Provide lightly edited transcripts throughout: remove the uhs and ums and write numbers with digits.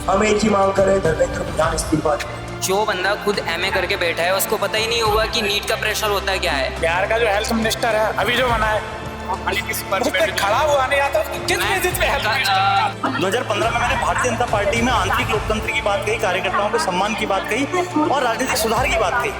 हम एक ही मांग करें, धर्मेंद्र प्रधान इस्तीफा दें। जो बंदा खुद एमए करके बैठा है उसको पता ही नहीं होगा कि नीट का प्रेशर होता क्या है। बिहार का जो हेल्थ मिनिस्टर है अभी जो बना है खड़ा हुआ नहीं आता, किस बेसिस पे हेल्थ मिनिस्टर? 2015 में मैंने भारतीय जनता पार्टी में आंतरिक लोकतंत्र की बात कही, कार्यकर्ताओं के सम्मान की बात कही और राजनीतिक सुधार की बात कही।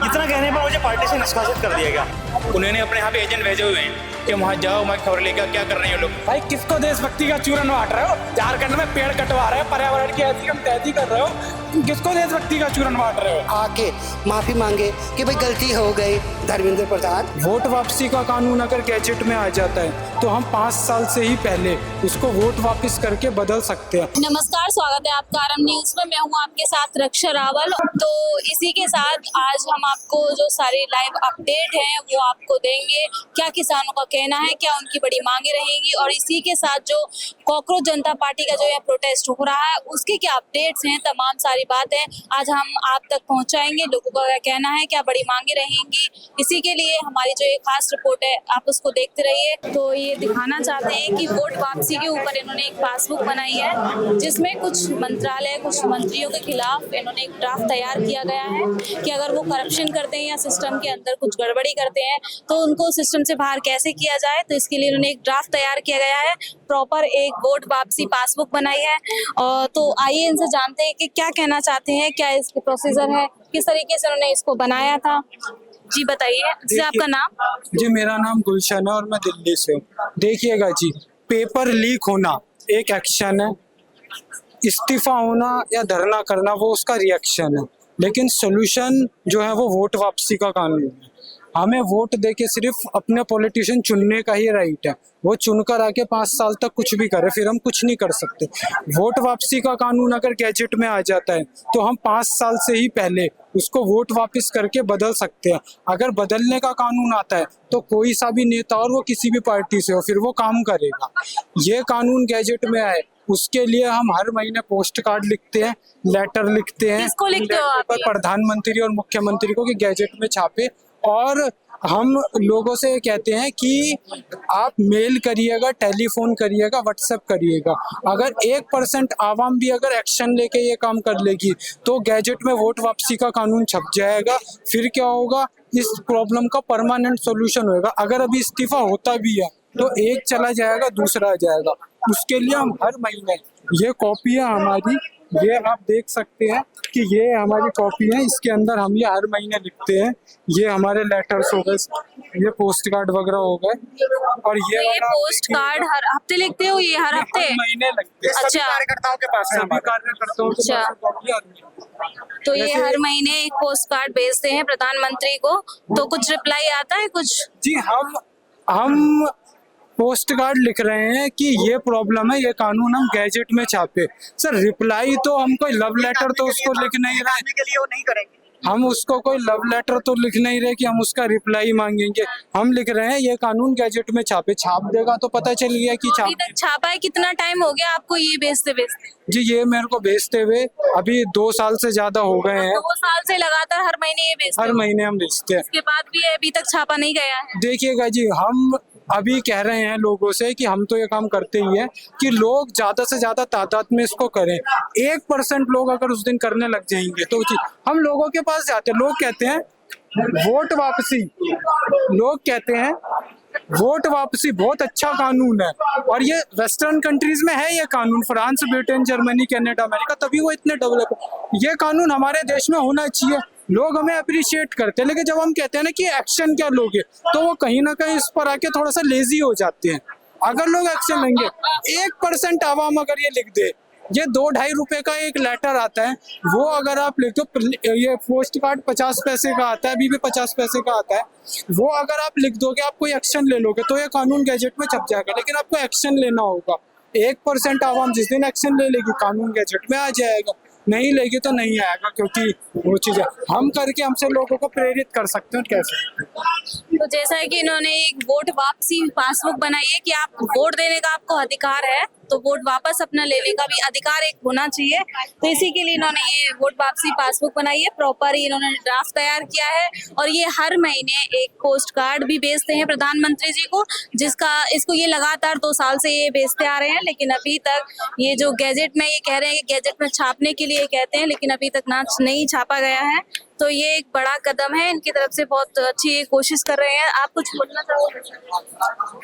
इतना कहने पर मुझे पार्टी से निष्कासित कर दिया गया। उन्होंने अपने यहाँ पे एजेंट भेजे हुए हैं कि वहाँ जाओ, वहाँ खबर लेकर क्या कर रहे हैं लोग। भाई किसको देशभक्ति का चूरन बांट रहे हो? झारखंड में पेड़ कटवा रहे हो, पर्यावरण की ऐसी हम तैसी कर रहे हो, किसको देशभक्ति का चूरन बांट रहे हो? आके माफी मांगे कि भाई गलती हो गई। धर्मेंद्र प्रधान, वोट वापसी का कानून अगर गैजेट में आ जाता है तो हम 5 साल से ही पहले उसको वोट वापस करके बदल सकते हैं। नमस्कार, स्वागत है आपका आरएम न्यूज में। मैं हूं आपके साथ रक्षा रावल। तो इसी के साथ आज हम आपको जो सारी लाइव अपडेट हैं वो आपको देंगे। क्या किसानों का कहना है, क्या उनकी बड़ी मांगे रहेंगी, और इसी के साथ जो कॉकरोच जनता पार्टी का जो यह प्रोटेस्ट हो रहा है उसके क्या अपडेट्स हैं, तमाम सारी बातें आज हम आप तक पहुंचाएंगे। लोगों का क्या कहना है, क्या बड़ी मांगे रहेंगी, इसी के लिए हमारी जो एक खास रिपोर्ट है आप उसको देखते रहिए। तो ये दिखाना चाहते हैं कि वोट वापसी के ऊपर इन्होंने एक पासबुक बनाई है जिसमें कुछ मंत्रालय, कुछ मंत्रियों के खिलाफ इन्होंने एक ड्राफ्ट तैयार किया गया है कि अगर वो करप्शन करते हैं या सिस्टम के अंदर कुछ गड़बड़ी करते हैं तो उनको सिस्टम से बाहर कैसे किया जाए। तो इसके लिए इन्होंने एक ड्राफ्ट तैयार किया गया है, प्रॉपर एक वोट वापसी पासबुक बनाई है। और तो आइए इनसे जानते हैं कि क्या कहना चाहते हैं, क्या इसकी प्रोसीजर है, किस तरीके से उन्होंने इसको बनाया था। जी बताइए, जी आपका नाम? जी मेरा नाम गुलशन है और मैं दिल्ली से हूँ। देखिएगा जी, पेपर लीक होना एक एक्शन है, इस्तीफा होना या धरना करना वो उसका रिएक्शन है, लेकिन सोल्यूशन जो है वो वोट वापसी का कानून है। हमें वोट देके सिर्फ अपने पॉलिटिशियन चुनने का ही राइट है। वो चुनकर आके 5 साल तक कुछ भी करे, फिर हम कुछ नहीं कर सकते। वोट वापसी का कानून अगर गैजेट में आ जाता है तो हम 5 साल से ही पहले उसको वोट वापस करके बदल सकते हैं। अगर बदलने का कानून आता है तो कोई सा भी नेता और वो किसी भी पार्टी से हो, फिर वो काम करेगा। ये कानून गैजेट में आए उसके लिए हम हर महीने पोस्ट कार्ड लिखते हैं, लेटर लिखते हैं। किसको लिखते हो आप? प्रधानमंत्री और मुख्यमंत्री को कि गैजेट में छापे, और हम लोगों से कहते हैं कि आप मेल करिएगा, टेलीफोन करिएगा, व्हाट्सएप करिएगा। अगर 1% आवाम भी अगर एक्शन लेके ये काम कर लेगी तो गैजेट में वोट वापसी का कानून छप जाएगा। फिर क्या होगा, इस प्रॉब्लम का परमानेंट सॉल्यूशन होगा। अगर अभी इस्तीफा होता भी है तो एक चला जाएगा, दूसरा आ जाएगा। उसके लिए हम हर महीने, ये कॉपी है हमारी, ये आप देख सकते हैं कि ये हमारी कॉपी है, इसके अंदर हम ये हर महीने लिखते हैं। ये हमारे लेटर्स हो गए, ये पोस्ट कार्ड वगैरह हो गए, और ये पोस्ट कार्ड हर हफ्ते लिखते हो? ये हर हफ्ते? महीने लगते हैं। अच्छा, कार्यकर्ताओं के पास है, सभी कार्यकर्ताओं के अच्छा। पास। तो ये हर महीने एक पोस्ट कार्ड भेजते हैं प्रधानमंत्री को, तो कुछ रिप्लाई आता है कुछ? जी हम पोस्ट कार्ड लिख रहे हैं कि ये प्रॉब्लम है, ये कानून हम गैजेट में छापे। सर रिप्लाई तो हम कोई लव लेटर तो उसको लिख नहीं रहे के लिए वो नहीं करेंगे। हम उसको कोई लव लेटर तो लिख नहीं रहे कि हम उसका रिप्लाई मांगेंगे। हम लिख रहे हैं ये कानून गैजेट में छापे। छाप देगा तो पता चल गया कि अभी तक छापा है? कितना टाइम हो गया आपको ये भेजते भेजते? जी ये मेरे को भेजते हुए अभी 2 साल से ज्यादा हो गए हैं। 2 साल से लगातार हर महीने ये भेजते हर हो? महीने हम भेजते हैं। इसके बाद भी अभी तक छापा नहीं गया है? देखिएगा जी, हम अभी कह रहे हैं लोगों से कि हम तो ये काम करते ही हैं कि लोग ज्यादा से ज्यादा तादाद में इसको करें। 1% लोग अगर उस दिन करने लग जाएंगे तो हम लोगों के पास जाते हैं। लोग कहते हैं वोट वापसी, लोग कहते हैं वोट वापसी बहुत अच्छा कानून है, और ये वेस्टर्न कंट्रीज में है ये कानून, France, Britain, Germany, Canada, America, तभी वो इतने डेवलप है। ये कानून हमारे देश में होना चाहिए। लोग हमें अप्रिशिएट करते हैं, लेकिन जब हम कहते हैं ना कि एक्शन क्या लोगे, तो वो कहीं ना कहीं इस पर आके थोड़ा सा लेजी हो जाते हैं। अगर लोग एक्शन लेंगे, 1% आवाम अगर ये लिख दे, ये 2-2.5 रुपए का एक लेटर आता है, वो अगर आप लिख दो, ये पोस्ट कार्ड 50 पैसे का आता है, अभी भी 50 पैसे का आता है, वो अगर आप लिख दोगे, आप कोई एक्शन ले लोगे तो ये कानून गैजेट में छप जाएगा। लेकिन आपको एक्शन लेना होगा। 1% आवाम जिस दिन एक्शन ले लेगी कानून गैजेट में आ जाएगा, नहीं लेगी तो नहीं आएगा, क्योंकि वो चीज़ हम करके हमसे लोगों को प्रेरित कर सकते हैं कैसे। तो जैसा है कि इन्होंने एक वोट वापसी पासबुक बनाई है कि आप वोट देने का आपको अधिकार है, तो वोट वापस अपना लेने का भी अधिकार एक होना चाहिए। तो इसी के लिए इन्होंने ये वोट वापसी पासबुक बनाई है, प्रॉपर इन्होंने ड्राफ्ट तैयार किया है और ये हर महीने एक पोस्ट कार्ड भी भेजते हैं प्रधानमंत्री जी को, जिसका इसको ये लगातार 2 साल से ये भेजते आ रहे हैं। लेकिन अभी तक ये जो गैजेट में ये कह रहे हैं कि गैजेट में छापने के लिए कहते हैं, लेकिन अभी तक ना नहीं छापा गया है। तो ये एक बड़ा कदम है, इनकी तरफ से बहुत अच्छी कोशिश कर रहे हैं। आप कुछ बोलना चाहोगे?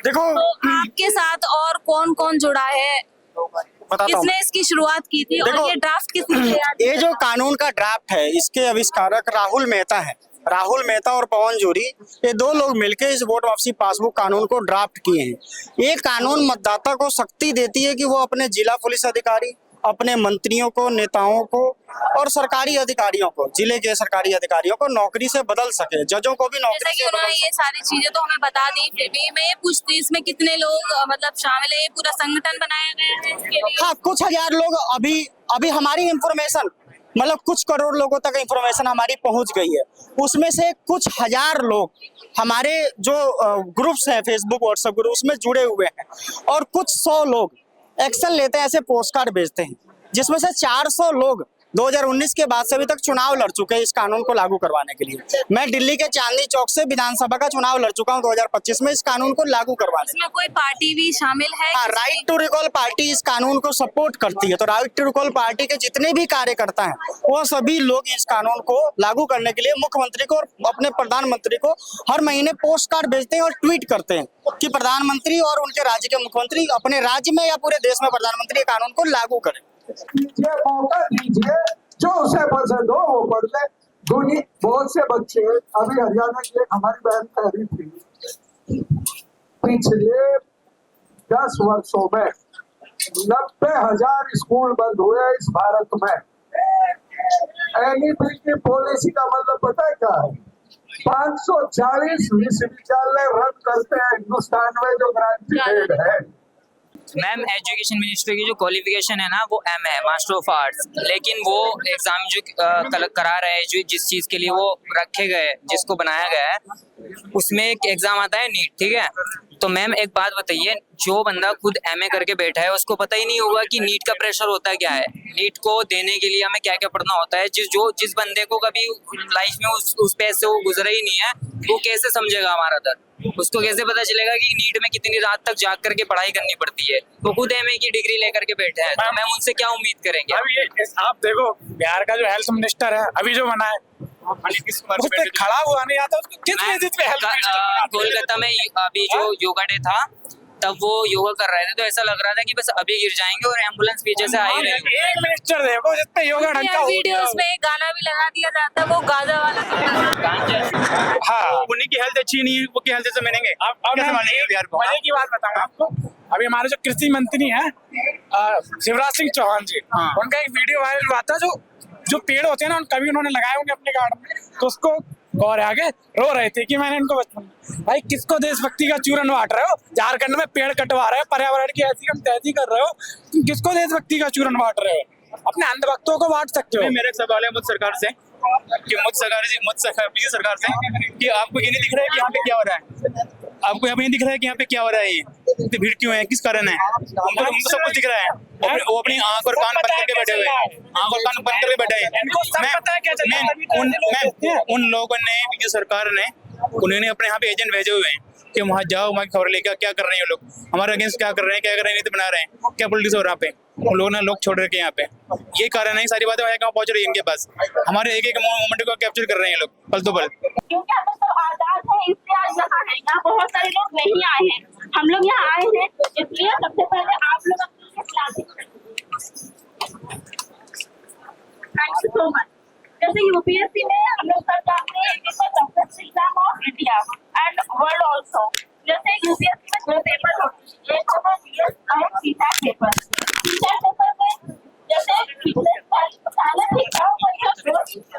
देखो, तो आपके साथ और कौन कौन जुड़ा है, बताता हूँ। किसने इसकी शुरुआत की थी और देखो, ये ड्राफ्ट किसने तैयार किया? ये जो कानून का ड्राफ्ट है, इसके आविष्कारक राहुल मेहता है। राहुल मेहता और पवन जूरी, ये 2 लोग मिलकर इस वोट वापसी पासबुक कानून को ड्राफ्ट किए हैं। ये कानून मतदाता को शक्ति देती है कि वो अपने जिला पुलिस अधिकारी, अपने मंत्रियों को, नेताओं को और सरकारी अधिकारियों को, जिले के सरकारी अधिकारियों को नौकरी से बदल सके, जजों को भी जैसा नौकरी कि से उन्होंने बदल ये सारी चीजें तो हमें बता दी, फिर भी मैं ये पूछती इसमें कितने लोग मतलब शामिल है, ये पूरा संगठन बनाया गया है इसके लिए? हाँ, कुछ हजार लोग अभी हमारी इंफॉर्मेशन, मतलब कुछ करोड़ लोगों तक इंफॉर्मेशन हमारी पहुंच गई है। उसमें से कुछ हजार लोग हमारे जो ग्रुप्स हैं, फेसबुक व्हाट्सएप ग्रुप, उसमें जुड़े हुए हैं और कुछ 100 लोग एक्शन लेते हैं, ऐसे पोस्ट कार्ड भेजते हैं, जिसमें से 400 लोग 2019 के बाद से अभी तक चुनाव लड़ चुके हैं इस कानून को लागू करवाने के लिए। मैं दिल्ली के चांदनी चौक से विधानसभा का चुनाव लड़ चुका हूं 2025 में इस कानून को लागू करवाने। इसमें कोई पार्टी भी शामिल है? हाँ, राइट टू रिकॉल पार्टी इस कानून को सपोर्ट करती है। तो राइट टू रिकॉल पार्टी के जितने भी कार्यकर्ता हैं, वो सभी लोग इस कानून को लागू करने के लिए मुख्यमंत्री को और अपने प्रधानमंत्री को हर महीने पोस्ट कार्ड भेजते हैं और ट्वीट करते हैं कि प्रधानमंत्री और उनके राज्य के मुख्यमंत्री अपने राज्य में या पूरे देश में प्रधानमंत्री के कानून को लागू करें। दीजिए, मौका दीजिए, जो उसे पसंद हो वो पढ़ ले। दुनिया बहुत से बच्चे, अभी हरियाणा की एक हमारी बहन कह रही थी, पिछले 10 वर्षों में 90,000 स्कूल बंद हुए इस भारत में। एनईपी की पॉलिसी का मतलब पता है क्या है? 540 विश्वविद्यालय रद्द करते हैं हिंदुस्तान में, जो ग्रांटेड है। मैम, एजुकेशन मिनिस्ट्री की जो क्वालिफिकेशन है ना, वो एम है, मास्टर ऑफ आर्ट्स। लेकिन वो एग्जाम जो करा रहे हैं, जो जिस चीज के लिए वो रखे गए, जिसको बनाया गया है, उसमें एक एग्जाम आता है नीट, ठीक है? तो मैम एक बात बताइए, जो बंदा खुद एमए करके बैठा है उसको पता ही नहीं होगा कि नीट का प्रेशर होता क्या है, नीट को देने के लिए हमें क्या क्या पढ़ना होता है। जिस बंदे को कभी लाइफ में उस पे से वो गुजरा ही नहीं है, वो कैसे समझेगा हमारा दर्द? उसको कैसे पता चलेगा कि नीट में कितनी रात तक जाग करके पढ़ाई करनी पड़ती है? वो खुद एमए की डिग्री लेकर के बैठे हैं, तो मैम उनसे क्या उम्मीद करेंगे? अब ये आप देखो, बिहार का जो हेल्थ मिनिस्टर है अभी जो बना है, उस पे खड़ा हुआ नहीं आता, उसको किस बेसिस पे हेल्थ मिनिस्टर बनाते हैं? कोलकाता में अभी जो योगा डे था, तब वो योगा कर रहे थे, तो ऐसा लग रहा था कि बस अभी गिर जाएंगे और एम्बुलेंस पीछे से आ ही रही है। एक मिनिस्टर देखो जिस पे योगा ढंग का हो वीडियोस में एक गाना भी लगा दिया जाता है, वो गाजा वाला। हाँ, उन्हीं की हेल्थ अच्छी नहीं है, वो की हेल्थ से मानेंगे। अब कैसे मैं मानेंगे बिहार को? मजे की बात बताऊंगा आपको। अभी हमारे जो कृषि मंत्री हैं शिवराज सिंह चौहान जी, उनका एक वीडियो वायरल हुआ था, जो पेड़ होते हैं ना, कभी उन्होंने लगाए होंगे अपने गार्डन में, तो उसको गौर आगे रो रहे थे कि मैंने इनको बचपन में, भाई किसको देशभक्ति का चूरन बांट रहे हो? झारखंड में पेड़ कटवा रहे हो, पर्यावरण की ऐसी हम तैसी कर रहे हो, तुम किसको देशभक्ति का चूरन बांट रहे हो? अपने अंधभक्तों को बांट सकते हो। मेरा एक सवाल है मुझ सरकार से कि मुझ सरकार से कि आपको ये नहीं दिख रहा है कि यहाँ पे क्या हो रहा है? आपको यहाँ पे नहीं दिख रहा है कि यहाँ पे क्या हो रहा है? ये इतनी भीड़ क्यों है? किस कारण है? हमको सब कुछ दिख रहा है। वो अपनी आंख और कान बंद करके बैठे हुए हैं, आंख और कान बंद करके बैठे हैं। उन लोगों ने, जो सरकार ने, उन्होंने अपने यहाँ पे एजेंट भेजे हुए हैं कि वहाँ जाओ, वहाँ खबर लेकर क्या कर रहे हैं लोग, हमारे अगेंस्ट क्या कर रहे हैं, क्या कर रहे हैं, नीति बना रहे हैं, क्या पॉलिटिक्स हो रहा है। उन लोगों ने लोग छोड़ रखे यहाँ पे, ये कारण है। सारी बातें कहाँ पहुंच रही है इनके पास, हमारे एक एक मोमेंट को कैप्चर कर रहे हैं लोग पल तो पल। क्योंकि हम लोग सब आजाद हैं, इसलिए आज यहाँ है। यहाँ बहुत सारे लोग नहीं आए हैं, हम लोग यहाँ आए हैं, इसलिए सबसे पहले आप लोग थैंक यू सो मच। जैसे यूपीएससी में हम लोग सरकार ने exam of India and world also, जैसे यूपीएससी में 2 पेपर होते हैं, एक होगा जीएस और सीटैट पेपर। सीटैट पेपर में जैसे पिछले साल पहले देखा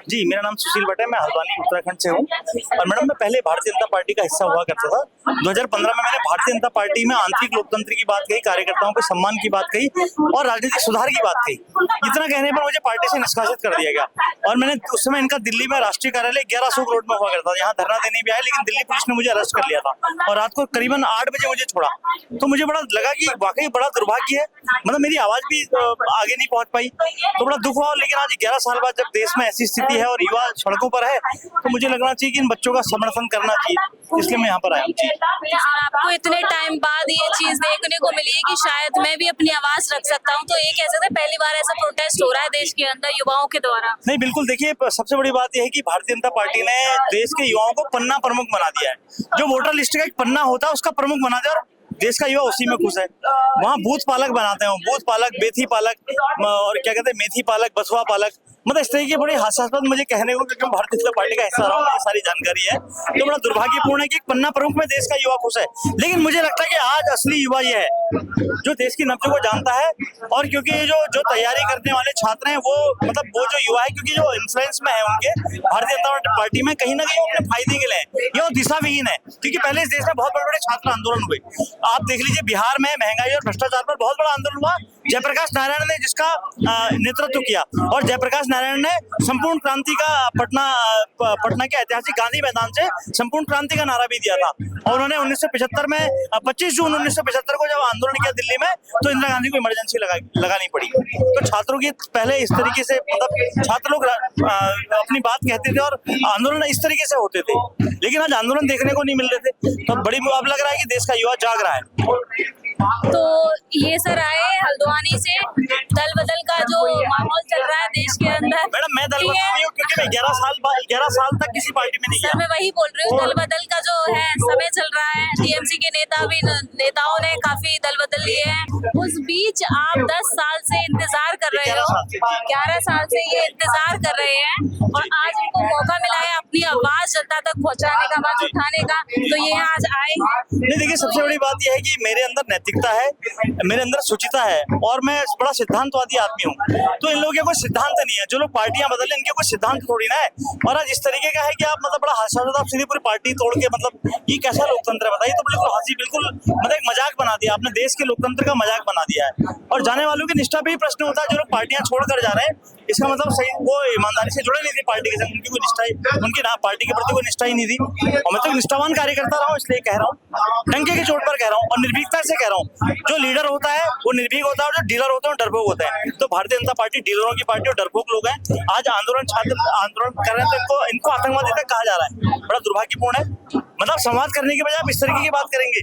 जी, मेरा नाम सुशील भट्ट है, मैं हल्द्वानी उत्तराखंड से हूँ। और मैडम, मैं पहले भारतीय जनता पार्टी का हिस्सा हुआ करता था। 2015 में मैंने भारतीय जनता पार्टी में आंतरिक लोकतंत्र की बात कही, कार्यकर्ताओं के सम्मान की बात कही और राजनीतिक सुधार की बात कही। इतना कहने पर मुझे पार्टी से निष्कासित कर दिया गया और मैंने उस समय इनका दिल्ली में राष्ट्रीय कार्यालय 11 अशोक रोड में हुआ करता था, यहाँ धरना देने भी आया, लेकिन दिल्ली पुलिस ने मुझे अरेस्ट कर लिया था और रात को करीबन 8 बजे मुझे छोड़ा। तो मुझे बड़ा लगा कि वाकई बड़ा दुर्भाग्य है, मतलब मेरी आवाज भी आगे नहीं पहुंच पाई, तो बड़ा दुख हुआ। लेकिन आज 11 साल बाद जब देश में ऐसी स्थिति है और युवा सड़कों पर है, तो मुझे लगना चाहिए कि इन बच्चों का समर्थन करना चाहिए, इसलिए मैं यहाँ पर आया हूँ। जी, आपको इतने टाइम बाद ये चीज देखने को मिली है कि शायद मैं भी अपनी आवाज रख सकता हूँ, तो ये कह सकते हैं पहली बार ऐसा प्रोटेस्ट हो रहा है देश के अंदर युवाओं के द्वारा। नहीं, बिल्कुल, देखिए, सबसे बड़ी बात यह है कि भारतीय जनता पार्टी ने देश के युवाओं को पन्ना प्रमुख बना दिया है। जो वोटर लिस्ट का एक पन्ना होता है उसका प्रमुख बना दिया और देश का युवा उसी में खुश है। वहाँ बूथ पालक बनाते हैं, बूथ पालक, बेथी पालक और क्या कहते हैं मेथी पालक, बसुआ पालक, मतलब इस तरह की बड़ी हास्यास्पद मुझे कहने को, क्योंकि भारतीय जनता पार्टी का हिस्सा रहा हूँ, ये सारी जानकारी है। तो बड़ा दुर्भाग्यपूर्ण है कि एक पन्ना प्रमुख में देश का युवा खुश है। लेकिन मुझे लगता है कि आज असली युवा ये है जो देश की नब्ज को जानता है, और क्योंकि जो तैयारी करने वाले छात्र हैं वो, मतलब वो जो युवा है, क्योंकि जो इन्फ्लुएंस में है उनके भारतीय जनता पार्टी में, कहीं ना कहीं वो अपने फायदे के लिए है, ये वो दिशाविहीन है। क्योंकि पहले इस देश में बहुत बड़े बड़े छात्र आंदोलन हुए, आप देख लीजिए बिहार में महंगाई और भ्रष्टाचार पर बहुत बड़ा आंदोलन हुआ, जयप्रकाश नारायण ने जिसका नेतृत्व किया, और जयप्रकाश नारायण ने संपूर्ण क्रांति का पटना के ऐतिहासिक गांधी मैदान से संपूर्ण क्रांति का नारा भी दिया था। और उन्होंने 1975 में 25 जून 1975 को जब आंदोलन किया दिल्ली में, तो इंदिरा गांधी को इमरजेंसी लगानी पड़ी। तो छात्रों की पहले इस तरीके से, मतलब छात्र लोग अपनी बात कहते थे और आंदोलन इस तरीके से होते थे, लेकिन आज आंदोलन देखने को नहीं मिल रहे थे। तो बड़ी अब लग रहा है कि देश का युवा जाग रहा है। तो ये सर आए हल्द्वानी से, दल बदल का जो माहौल चल रहा है देश के अंदर। मैडम, मैं दल बदल नहीं हूँ, क्योंकि मैं 11 साल तक किसी पार्टी में नहीं गया। सर मैं वही बोल रही हूँ, दल बदल का जो है समय चल रहा है, टीएमसी के नेताओं ने काफी दल बदल लिए हैं। उस बीच आप 10 साल से इंतजार कर रहे हो, 11 साल से ये इंतजार कर रहे हैं, और आज उनको मौका मिला है अपनी आवाज जनता तक पहुँचाने का, आवाज उठाने का, तो ये आज आए। नहीं, देखिए, सबसे बड़ी बात यह है कि मेरे अंदर नैतिकता है, मेरे अंदर शुचिता है, और मैं बड़ा सिद्धांतवादी आदमी हूँ। तो इन लोगों के कोई सिद्धांत नहीं है, जो लोग पार्टियां बदले इनके कोई सिद्धांत थोड़ी ना है। और आज इस तरीके का है कि आप, मतलब बड़ा हास्यास्पद, आप सीधी पूरी पार्टी तोड़ के, मतलब ये कैसा लोकतंत्र है बताइए। तो बिल्कुल हंसी, बिल्कुल मतलब एक मजाक बना दिया आपने, देश के लोकतंत्र का मजाक बना दिया है। और जाने वालों की निष्ठा पे ही प्रश्न होता है। जो लोग पार्टियां छोड़कर जा रहे हैं, इसका मतलब सही वो ईमानदारी से जुड़े नहीं थे पार्टी के संग, उनकी कोई निष्ठा, उनकी ना पार्टी के प्रति कोई निष्ठा ही नहीं थी। और मैं तो निष्ठावान कार्यकर्ता रहा हूँ, इसलिए कह रहा हूँ, डंके की चोट पर कह रहा हूँ और निर्भीकता से कह रहा हूँ। जो लीडर होता है वो निर्भीक होता है, और जो डीलर होते हैं डरपोक होते हैं। तो भारतीय जनता पार्टी डीलरों की पार्टी और डरपोक लोग हैं। आज छात्र आंदोलन कर रहे हैं, तो इनको आतंकवादी तक कहा जा रहा है, बड़ा दुर्भाग्यपूर्ण है। मतलब संवाद करने के बजाय आप इस तरीके की बात करेंगे।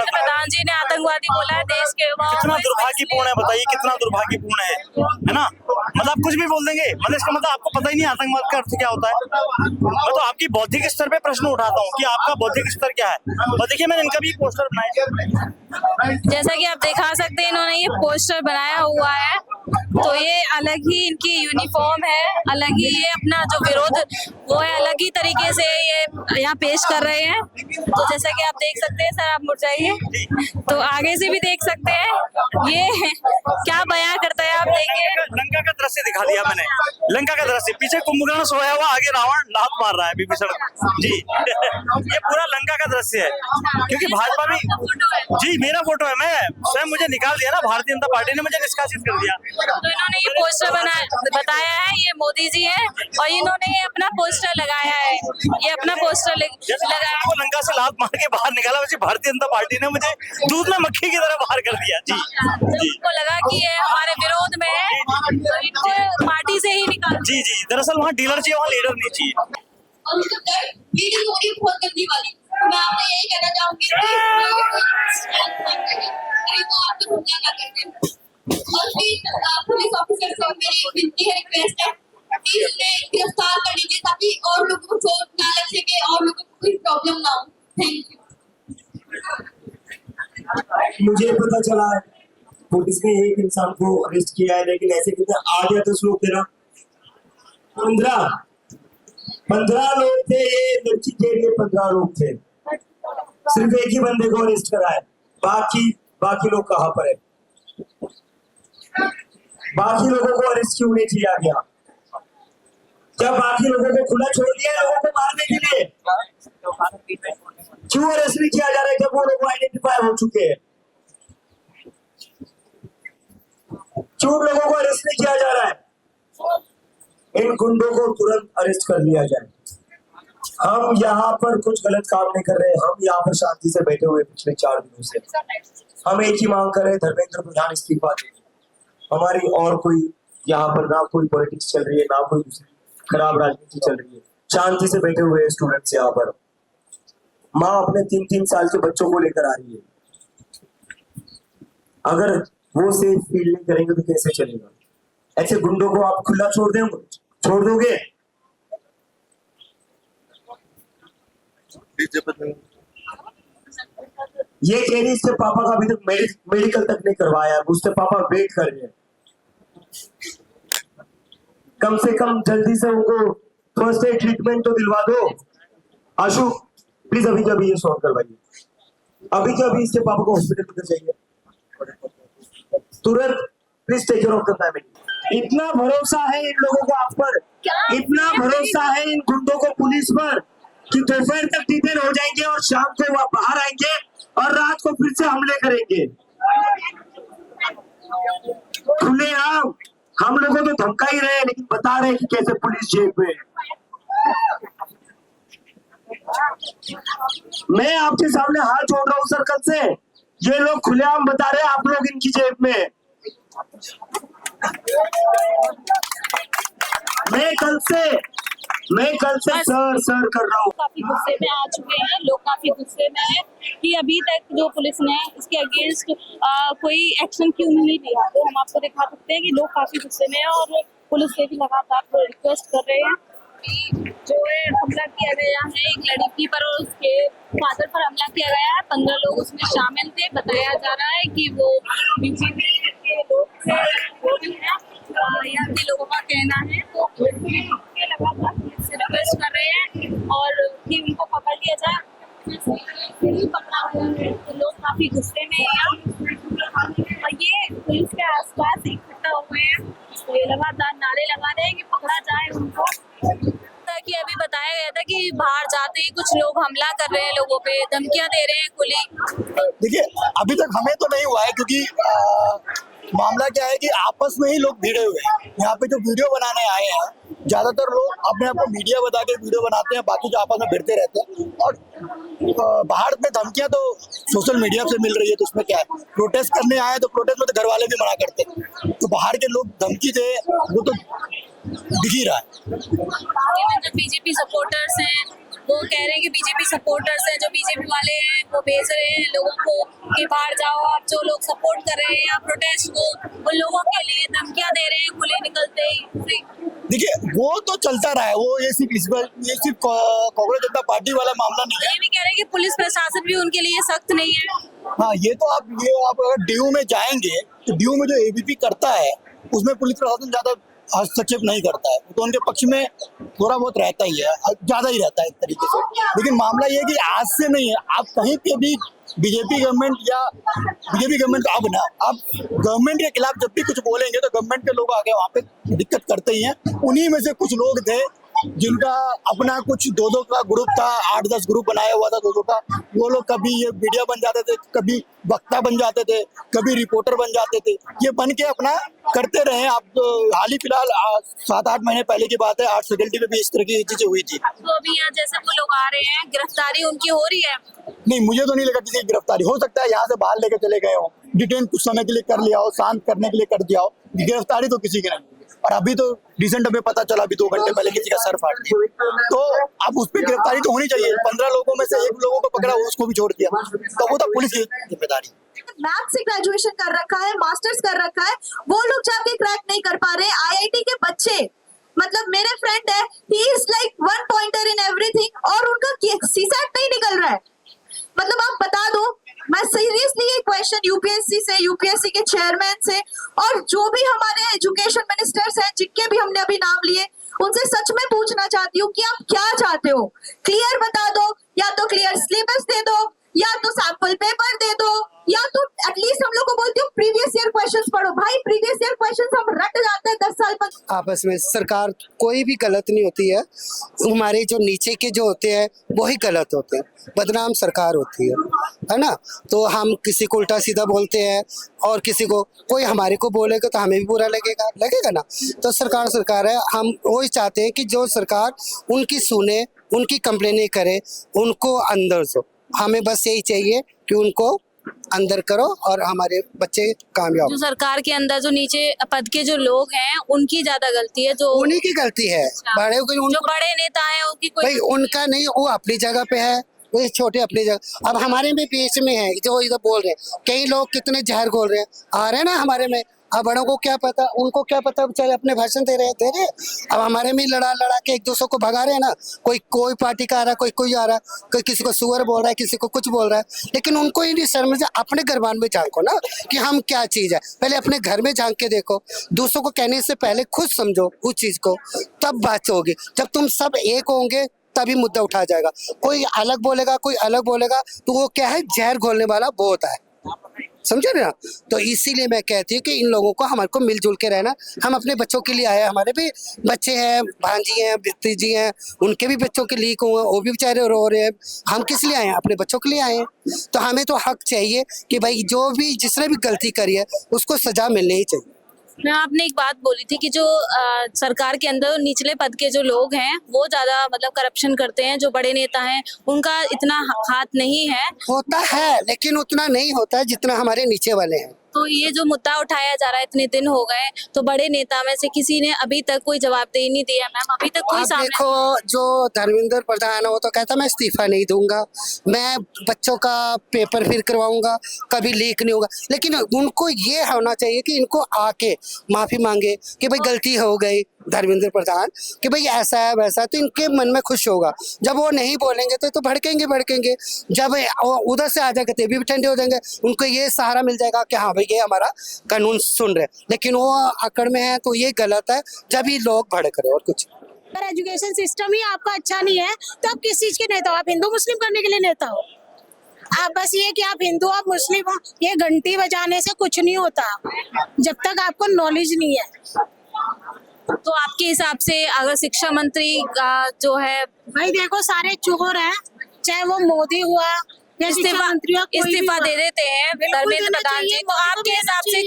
प्रधान जी ने आतंकवादी बोला है देश के, कितना दुर्भाग्यपूर्ण है बताइए, कितना दुर्भाग्यपूर्ण है ना। मतलब आप कुछ भी बोल देंगे, मतलब इसका मतलब आपको पता ही नहीं आतंकवाद का अर्थ क्या होता है। मैं तो आपकी बौद्धिक स्तर पे प्रश्न उठाता हूँ कि आपका बौद्धिक स्तर क्या है। और देखिए, मैंने इनका भी पोस्टर बनाया, जैसा कि आप दिखा सकते हैं, इन्होंने ये पोस्टर बनाया हुआ है, तो ये अलग ही इनकी यूनिफॉर्म है, अलग ही ये अपना जो विरोध वो है, अलग ही तरीके से ये यहाँ पेश कर रहे हैं। तो जैसा कि आप देख सकते हैं, सर आप मुड़ जाइए, तो आगे से भी देख सकते हैं ये क्या बयां करता है। आप देखिए, लंका का दृश्य दिखा दिया मैंने, लंका का दृश्य, पीछे कुंभकर्ण सोया हुआ, आगे रावण लात मार रहा है विभीषण जी। ये पूरा लंका का दृश्य है, क्योंकि भाजपा भी, जी मेरा फोटो है, मैं स्वयं, मुझे निकाल दिया ना भारतीय जनता पार्टी ने, मुझे निष्कासित कर दिया। तो इन्होंने ये पोस्टर बताया है, ये मोदी जी है, और इन्होंने ये अपना पोस्टर लगाया है, ये अपना पोस्टर लगाया। वो लंका से लात मार के बाहर निकाला, वैसे भारतीय जनता पार्टी ने मुझे दूध में मक्खी की तरह बाहर कर दिया जी। उनको लगा कि ये हमारे विरोध में है, तो इनको पार्टी से ही निकाल। जी जी, दरअसल वहाँ डीलर चाहिए, वहाँ लीडर नहीं चाहिए। और उसके अंदर मीटिंग हो रही है बहुत गंदी वाली। मैं आपसे यही कहना चाहूंगी कि तो आप तो हमला ना करते। और प्लीज पुलिस ऑफिसर से मेरी विनती है, रिक्वेस्ट है, प्लीज उन्हें गिरफ्तार कर लीजिए ताकि और लोगों को चोट ना लग सके और लोगों को कोई प्रॉब्लम ना हो। Thank you. मुझे पता चला है पुलिस ने एक इंसान को अरेस्ट किया है, लेकिन ऐसे कितने आ गया 10 लोग, 15 लोग थे। ये लड़की के लिए 15 लोग थे, सिर्फ एक ही बंदे को अरेस्ट करा है। बाकी लोग कहाँ पर है? बाकी लोगों को अरेस्ट क्यों नहीं किया गया? क्या बाकी लोगों को खुला छोड़ दिया है लोगों को मारने के लिए? क्यों अरेस्ट नहीं किया जा रहा है जब वो लोग आइडेंटिफाई हो चुके हैं? क्यों लोगों को अरेस्ट नहीं किया जा रहा है? इन गुंडों को तुरंत अरेस्ट कर लिया जाए। हम यहाँ पर कुछ गलत काम नहीं कर रहे, हम यहाँ पर शांति से बैठे हुए पिछले 4 दिनों से। हम एक ही मांग कर रहे हैं, धर्मेंद्र प्रधान इस्तीफा दें। हमारी और कोई यहाँ पर ना कोई पॉलिटिक्स चल रही है, ना कोई दूसरी खराब राजनीति चल रही है। शांति से बैठे हुए स्टूडेंट्स यहाँ पर। माँ अपने 3-3 साल के बच्चों को लेकर आ रही है। अगर वो सेफ फील नहीं करेंगे तो कैसे चलेगा? ऐसे गुंडों को आप खुला छोड़ दोगे? ये कह रही इससे पापा का अभी तक मेडिकल तक नहीं करवाया, उससे पापा वेट कर रहे हैं। कम से कम जल्दी से उनको फर्स्ट एड ट्रीटमेंट तो दिलवा दो। आशु प्लीज अभी के अभी ये सॉल्व करवाइए, अभी के अभी इसके पापा को हॉस्पिटल लेकर जाइए तुरंत, please take care of the family. इतना भरोसा है इन लोगों को आप पर, इतना भरोसा है इन गुंडों को पुलिस पर कि दोपहर तक डिटेन हो जाएंगे और शाम को वह बाहर आएंगे और रात को फिर से हमले करेंगे खुलेआम। हम लोगों को धमका ही रहे हैं, लेकिन बता रहे हैं कि कैसे पुलिस जेल में। मैं आपके सामने हाथ जोड़ रहा हूं सर्कल से, ये लोग खुलेआम बता रहे हैं आप लोग इनकी जेब में। मैं कल से सर कर रहा हूँ। काफी गुस्से में आ चुके हैं लोग, काफी गुस्से में है कि अभी तक जो पुलिस ने इसके अगेंस्ट कोई एक्शन क्यों नहीं लिया। तो हम आपको दिखा सकते हैं कि लोग काफी गुस्से में है और पुलिस से भी लगातार रिक्वेस्ट कर रहे हैं कि जो है हमला किया गया है एक लड़की पर और उसके फादर पर हमला किया गया है। 15 लोग उसमें शामिल थे। बताया जा रहा है कि वो बीजेपी के लोग थे, वो भी है, यहाँ के लोगों का कहना है। तो लगातार रिक्वेस्ट कर रहे हैं और कि उनको पकड़ लिया जाए। पकड़ा हुआ है तो लोग काफी गुस्से में हैं और ये पुलिस के आसपास इकट्ठा हुए हैं, ये लगातार नारे लगा रहे हैं कि पकड़ा जाए उनको। कि अभी बताया गया था कि बाहर जाते ही कुछ लोग हमला कर रहे हैं, लोगों पे धमकियां दे रहे हैं खुली। देखिए अभी तक हमें तो नहीं हुआ है, क्योंकि मामला क्या है कि आपस में ही लोग भिड़े हुए हैं। यहाँ पे जो वीडियो बनाने आए हैं, ज्यादातर लोग अपने आप को मीडिया बता के वीडियो बनाते हैं, बाकी जो आपस में भिड़ते रहते हैं। और बाहर में धमकियां तो सोशल मीडिया से मिल रही है, तो उसमें क्या है, प्रोटेस्ट करने आए तो प्रोटेस्ट में तो घर वाले भी मना करते हैं, तो बाहर के लोग धमकी दे वो तो दिख ही रहा है। जो बीजेपी सपोर्टर्स हैं वो कह रहे हैं कि बीजेपी सपोर्टर्स हैं, जो बीजेपी वाले हैं वो भेज रहे हैं लोगों को कि बाहर जाओ। आप जो लोग सपोर्ट कर रहे हैं प्रोटेस्ट को, उन लोगों के लिए धमकियां दे रहे हैं खुले निकलते ही। देखिए वो तो चलता रहा है, वो ये सिर्फ कांग्रेस जनता पार्टी वाला मामला नहीं है। ये भी कह रहे हैं कि पुलिस प्रशासन भी उनके लिए सख्त नहीं है। हाँ, ये आप अगर डीयू में जाएंगे तो डीयू में जो एबीपी करता है उसमें पुलिस प्रशासन ज्यादा हस्तक्षेप नहीं करता है, तो उनके पक्ष में थोड़ा बहुत रहता ही है, ज्यादा ही रहता है एक तरीके से। लेकिन मामला ये है कि आज से नहीं है, आप कहीं पे भी बीजेपी गवर्नमेंट अब ना, आप गवर्नमेंट के खिलाफ जब भी कुछ बोलेंगे तो गवर्नमेंट के लोग आगे वहाँ पे दिक्कत करते ही हैं। उन्हीं में से कुछ लोग थे जिनका अपना कुछ 2-2 का ग्रुप था, 8-10 ग्रुप बनाया हुआ था 2-2 का। वो लोग कभी ये मीडिया बन जाते थे, कभी वक्ता बन जाते थे, कभी रिपोर्टर बन जाते थे, ये बन के अपना करते रहे। आप तो हाल ही फिलहाल 7-8 महीने पहले की बात है, आर्ट फैकल्टी में भी इस तरह की चीजें हुई थी। तो अभी यहाँ जैसे वो लोग आ रहे हैं, गिरफ्तारी उनकी हो रही है? नहीं, मुझे तो नहीं लगा किसी की गिरफ्तारी हो सकता है, यहाँ से बाहर लेके चले गए हो, डिटेन कुछ समय के लिए कर लिया हो, शांत करने के लिए कर दिया हो, गिरफ्तारी तो किसी की नहीं। और अभी तो रिसेंट में पता चला, अभी 2 घंटे पहले किसी का सर फाट दिया, तो अब उस पर गिरफ्तारी तो होनी चाहिए। 15 लोगों में से 1 लोगों को पकड़ा, उसको भी छोड़ दिया, तो वो तो पुलिस की जिम्मेदारी। मैथ से ग्रेजुएशन कर रखा है, मास्टर्स कर रखा है, वो लोग जाके क्रैक नहीं कर पा रहे। आईआईटी के बच्चे, मतलब मेरे फ्रेंड है, he is like 1 pointer in everything और उनका सीसैट नहीं निकल रहा है। मतलब आप बता दो, मैं सीरियसली ये क्वेश्चन यूपीएससी से, यूपीएससी के चेयरमैन से और जो भी हमारे एजुकेशन मिनिस्टर्स हैं जिनके भी हमने अभी नाम लिए, उनसे सच में पूछना चाहती हूँ कि आप क्या चाहते हो, क्लियर बता दो, या तो क्लियर सिलेबस दे दो, या तो सैंपल पेपर दे दो, या तो एटलीस्ट हम लोग को बोलती हूँ प्रीवियस ईयर क्वेश्चंस पढ़ो। भाई प्रीवियस ईयर क्वेश्चंस हम रट जाते हैं 10 साल पर। आपस में। सरकार कोई भी गलत नहीं होती है, हमारे जो नीचे के जो होते हैं वही गलत होते हैं, बदनाम सरकार होती है ना। तो हम किसी को उल्टा सीधा बोलते हैं और किसी को, कोई हमारे को बोलेगा तो हमें भी बुरा लगेगा ना। तो सरकार है, हम वही चाहते हैं कि जो सरकार उनकी सुने, उनकी कंप्लेनें करे, उनको अंदर दो। हमें बस यही चाहिए कि उनको अंदर करो और हमारे बच्चे कामयाब। जो सरकार के अंदर जो नीचे पद के जो लोग हैं उनकी ज्यादा गलती है, जो उन्हीं की गलती है। बड़े जो बड़े नेता हैं उनकी कोई भाई उनका नहीं, वो अपनी जगह पे है, वो छोटे अपनी जगह। अब हमारे में बीच में है जो इधर बोल रहे हैं, कई लोग कितने जहर घोल रहे हैं, आ रहे हैं ना हमारे में। अब बड़ों को क्या पता, उनको क्या पता, बेचारे अपने भाषण दे रहे हैं। अब हमारे में लड़ा के एक दूसरे को भगा रहे हैं ना। कोई पार्टी का आ रहा है, कोई आ रहा है, कोई किसी को सुअर बोल रहा है, किसी को कुछ बोल रहा है। लेकिन उनको ही नहीं शर्म से अपने घरबान में झांको ना कि हम क्या चीज है। पहले अपने घर में झांक के देखो, दूसरों को कहने से पहले खुद समझो उस चीज को, तब बात होगी। जब तुम सब एक होंगे तभी मुद्दा उठा जाएगा। कोई अलग बोलेगा, कोई अलग बोलेगा, तो वो क्या है, जहर घोलने वाला वो होता है, समझे ना। तो इसीलिए मैं कहती हूँ कि इन लोगों को, हमारे को मिलजुल के रहना। हम अपने बच्चों के लिए आए हैं, हमारे भी बच्चे हैं, भांजी हैं, भतीजी हैं, उनके भी बच्चों के लीक हुए, वो भी बेचारे रो रहे हैं। हम किस लिए आए हैं? अपने बच्चों के लिए आए हैं। तो हमें तो हक चाहिए कि भाई जो भी, जिसने भी गलती करी है उसको सजा मिलनी ही चाहिए। मैं आपने एक बात बोली थी कि जो सरकार के अंदर निचले पद के जो लोग हैं वो ज्यादा मतलब करप्शन करते हैं, जो बड़े नेता हैं उनका इतना हाथ नहीं है। होता है लेकिन उतना नहीं होता है जितना हमारे नीचे वाले हैं। तो ये जो मुद्दा उठाया जा रहा है, इतने दिन हो गए, तो बड़े नेता में से किसी ने अभी तक कोई जवाबदेही नहीं दिया मैम, अभी तक कोई सामने। देखो जो धर्मेंद्र प्रधान है वो तो कहता मैं इस्तीफा नहीं दूंगा, मैं बच्चों का पेपर फिर करवाऊंगा, कभी लीक नहीं होगा। लेकिन उनको ये होना चाहिए कि इनको आके माफी मांगे कि भाई गलती हो गई, धर्मेंद्र प्रधान, कि भाई ऐसा है वैसा, तो इनके मन में खुश होगा। जब वो नहीं बोलेंगे तो भड़केंगे। जब उधर से आ जाएंगे तो भी ठंडे हो जाएंगे, उनको ये सहारा मिल जाएगा कि हाँ भाई ये हमारा कानून सुन रहे। लेकिन वो अकड़ में है तो ये गलत है, जब ही लोग भड़क रहे और कुछ। अगर एजुकेशन सिस्टम ही आपका अच्छा नहीं है तो आप किस चीज के नेता हो? आप हिंदू मुस्लिम करने के लिए नेता हो? आप बस ये कि आप हिंदू आप मुस्लिम हो, ये घंटी बजाने से कुछ नहीं होता जब तक आपको नॉलेज नहीं है। तो आपके हिसाब से अगर शिक्षा मंत्री का जो है, भाई देखो सारे चोर हैं, चाहे वो मोदी हुआ या इस्तीफा दे देते हैं धर्मेंद्र प्रधान जी, तो आपके हिसाब से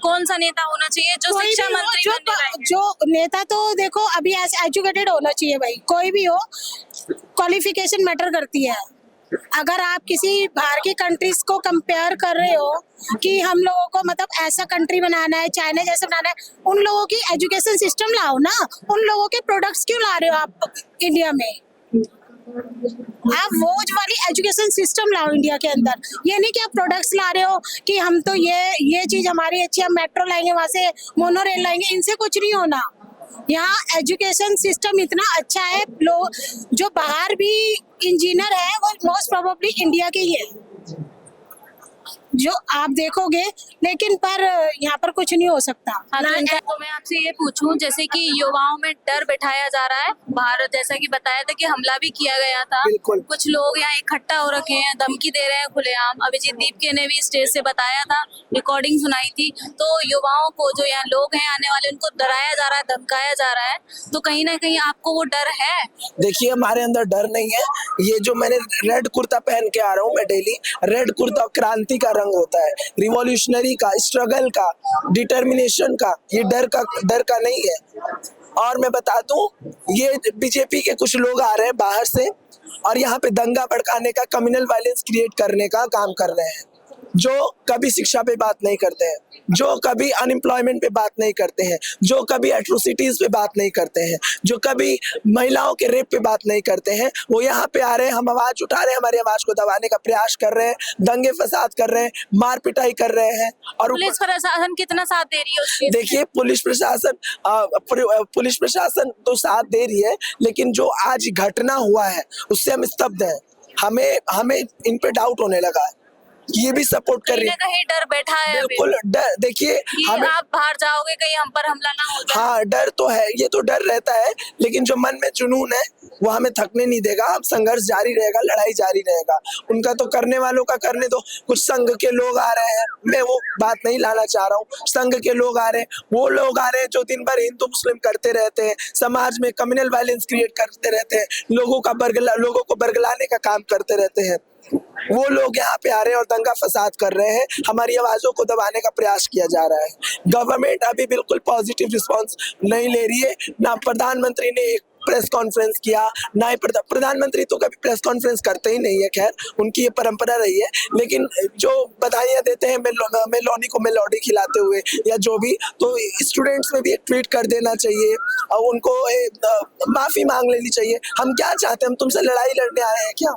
कौन सा नेता होना चाहिए जो शिक्षा मंत्री बनने लायक? जो नेता तो देखो अभी ऐसे एजुकेटेड होना चाहिए भाई, कोई भी हो, क्वालिफिकेशन मैटर करती है। अगर आप किसी बाहर की कंट्रीज को कंपेयर कर रहे हो कि हम लोगों को मतलब ऐसा कंट्री बनाना है, चाइना जैसा बनाना है, उन लोगों की एजुकेशन सिस्टम लाओ ना, उन लोगों के प्रोडक्ट्स क्यों ला रहे हो आप इंडिया में? आप वो वाली एजुकेशन सिस्टम लाओ इंडिया के अंदर, ये नहीं कि आप प्रोडक्ट्स ला रहे हो कि हम तो ये चीज हमारी अच्छी, हम मेट्रो लाएंगे, वहां से मोनो रेल लाएंगे, इनसे कुछ नहीं होना। यहाँ एजुकेशन सिस्टम इतना अच्छा है, लोग जो बाहर भी इंजीनियर है वो मोस्ट प्रोबेबली इंडिया के ही है, जो आप देखोगे, लेकिन पर यहाँ पर कुछ नहीं हो सकता। हाँ, तो मैं आपसे ये पूछूं, जैसे कि युवाओं में डर बैठाया जा रहा है, भारत जैसा कि बताया था कि हमला भी किया गया था, कुछ लोग यहाँ इकट्ठा हो रखे हैं, धमकी दे रहे हैं खुलेआम। अभिजीत दीपके ने भी स्टेज से बताया था, रिकॉर्डिंग सुनाई थी। तो युवाओं को, जो यहाँ लोग हैं आने वाले, उनको डराया जा रहा है, धमकाया जा रहा है, तो कहीं ना कहीं आपको वो डर है? देखिए हमारे अंदर डर नहीं है। ये जो मैंने रेड कुर्ता पहन के आ रहा हूँ मैं डेली, रेड कुर्ता क्रांति का रंग होता है, रिवॉल्यूशनरी का, स्ट्रगल का, डिटर्मिनेशन का, ये डर का नहीं है। और मैं बता दूं, ये बीजेपी के कुछ लोग आ रहे हैं बाहर से और यहाँ पे दंगा भड़काने का, कम्युनल वायलेंस क्रिएट करने का काम कर रहे हैं, जो कभी शिक्षा पे बात नहीं करते हैं, जो कभी अनएम्प्लॉयमेंट पे बात नहीं करते हैं, जो कभी एट्रोसिटीज पे बात नहीं करते हैं, जो कभी महिलाओं के रेप पे बात नहीं करते हैं। वो यहाँ पे आ रहे हैं, हम आवाज उठा रहे हैं, हमारी आवाज को दबाने का प्रयास कर रहे हैं, दंगे फसाद कर रहे हैं, मार पिटाई कर रहे हैं। और पुलिस प्रशासन कितना साथ दे रही है उस चीज? देखिए पुलिस प्रशासन तो साथ दे रही है, लेकिन जो आज घटना हुआ है उससे हम स्तब्ध हैं। हमें इन पे डाउट होने लगा है। ये भी सपोर्ट कर रही कहीं है। ना कहीं डर बैठा है अभी बिल्कुल डर, देखिए कि हमें, आप बाहर जाओगे कहीं हम पर हमला ना हो जाए। हाँ डर तो है, ये तो डर रहता है, लेकिन जो मन में जुनून है वो हमें थकने नहीं देगा। अब संघर्ष जारी रहेगा, लड़ाई जारी रहेगा। उनका तो करने वालों का करने दो। कुछ संघ के लोग आ रहे हैं, मैं वो बात नहीं लाना चाह रहा हूँ। संघ के लोग आ रहे हैं, वो लोग आ रहे हैं जो दिन भर हिंदू मुस्लिम करते रहते हैं, समाज में कम्युनल वायलेंस क्रिएट करते रहते हैं, लोगों को बरगलाने का काम करते रहते हैं। वो लोग यहाँ पे आ रहे हैं और दंगा फसाद कर रहे हैं, हमारी आवाजों को दबाने का प्रयास किया जा रहा है। गवर्नमेंट अभी बिल्कुल पॉजिटिव रिस्पांस नहीं ले रही है। ना प्रधानमंत्री ने एक प्रेस कॉन्फ्रेंस किया, ना ही प्रधानमंत्री तो कभी प्रेस कॉन्फ्रेंस करते ही नहीं है, खैर उनकी ये परंपरा रही है। लेकिन जो बधाइयां देते हैं मेलोनी को मेलोडी खिलाते हुए या जो भी, तो स्टूडेंट्स में भी एक ट्वीट कर देना चाहिए और उनको माफी मांग लेनी चाहिए। हम क्या चाहते हैं? हम तुमसे लड़ाई लड़ने आए हैं क्या?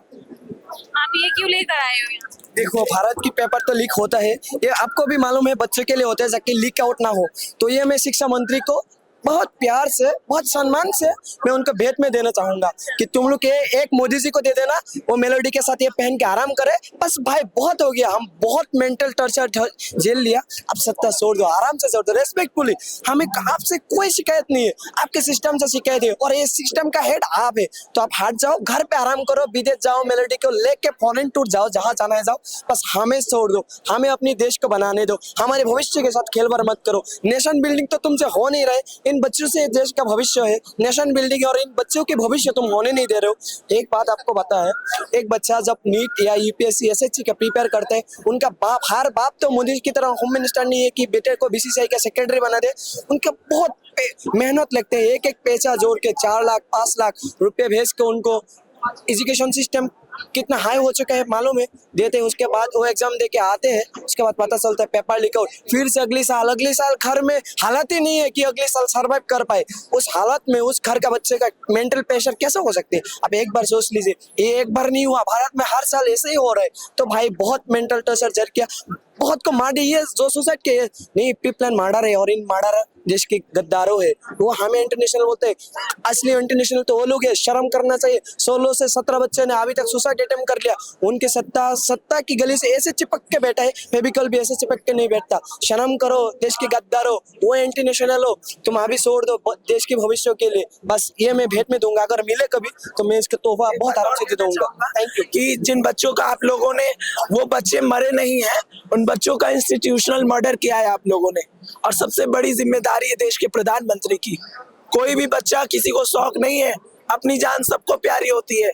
आप ये क्यों लेकर आए हो यहाँ? देखो, भारत की पेपर तो लीक होता है, ये आपको भी मालूम है, बच्चे के लिए होता है, ताकि लीक आउट ना हो। तो ये मैं शिक्षा मंत्री को बहुत प्यार से, बहुत सम्मान से मैं उनको भेंट में देना चाहूंगा कि तुम लोग एक मोदी जी को दे देना, वो मेलोडी के साथ ये पहन के आराम करे। बस भाई बहुत हो गया, हम बहुत मेंटल टॉर्चर झेल लिया, अब सत्ता छोड़ दो, आराम से छोड़ दो, रेस्पेक्टफुली। हमें आपसे कोई शिकायत नहीं है, आपके सिस्टम से शिकायत है और ये सिस्टम का हेड आप है। तो आप हट जाओ, घर पे आराम करो, विदेश जाओ, मेलोडी को लेके फॉरेन टूर जाओ, जहाँ जाना है जाओ, बस हमें छोड़ दो, हमें अपनी देश को बनाने दो, हमारे भविष्य के साथ खेलवाड़ मत करो। नेशन बिल्डिंग तो तुमसे हो नहीं रहे, इन बच्चों से देश का भविष्य है नेशन बिल्डिंग, और इन बच्चों के भविष्य तुम होने नहीं दे रहे हो। एक बात आपको पता है, एक बच्चा जब नीट या यूपीएससी एसएससी का प्रिपेयर करते हैं, उनका बाप, हर बाप तो मोदी की तरह होम मिनिस्टर नहीं है कि बेटे को बीसीसीआई का सेक्रेटरी बना दे। उनका बहुत मेहनत लगते हैं, एक एक पैसा जोड़ के 4 लाख 5 लाख रुपए भेज के उनको एजुकेशन सिस्टम कितना हाई हो चुका है मालूम है, देते हैं। उसके बाद वो एग्जाम दे के आते हैं, उसके बाद पता चलता है पेपर लीक आउट, फिर से अगले साल घर में हालत ही नहीं है कि अगले साल सर्वाइव कर पाए। उस हालत में उस घर का बच्चे का मेंटल प्रेशर कैसे हो सकते हैं? अब एक बार सोच लीजिए, ये एक बार नहीं हुआ, भारत में हर साल ऐसे ही हो रहा है। तो भाई बहुत मेंटल टॉर्चर झेल किया, बहुत को मार दी। ये जो सुसाइड के नहीं, प्लान मर्डर है, और इन मर्डर देश के गद्दारों है, वो हमें इंटरनेशनल बोलते हैं। असली इंटरनेशनल तो वो लोग है, शर्म करना चाहिए। 16 से 17 बच्चे ने अभी तक सुसाइड अटेम्प्ट कर लिया, उनके सत्ता की गली से ऐसे चिपक के बैठा है, फेविकॉल भी ऐसे चिपक के नहीं बैठता। शर्म करो, देश के गद्दारों, वो इंटरनेशनल हो, तुम अभी छोड़ दो देश के भविष्य के लिए। बस ये मैं भेंट में दूंगा, अगर मिले कभी तो मैं इसका तोहफा बहुत आराम से दे दूंगा। Thank you. कि जिन बच्चों का आप लोगों ने, वो बच्चे मरे नहीं हैं, उन बच्चों का इंस्टीट्यूशनल मर्डर किया है आप लोगों ने, और सबसे बड़ी जिम्मेदारी है देश के प्रधानमंत्री की। कोई भी बच्चा, किसी को शौक नहीं है, अपनी जान सबको प्यारी होती है।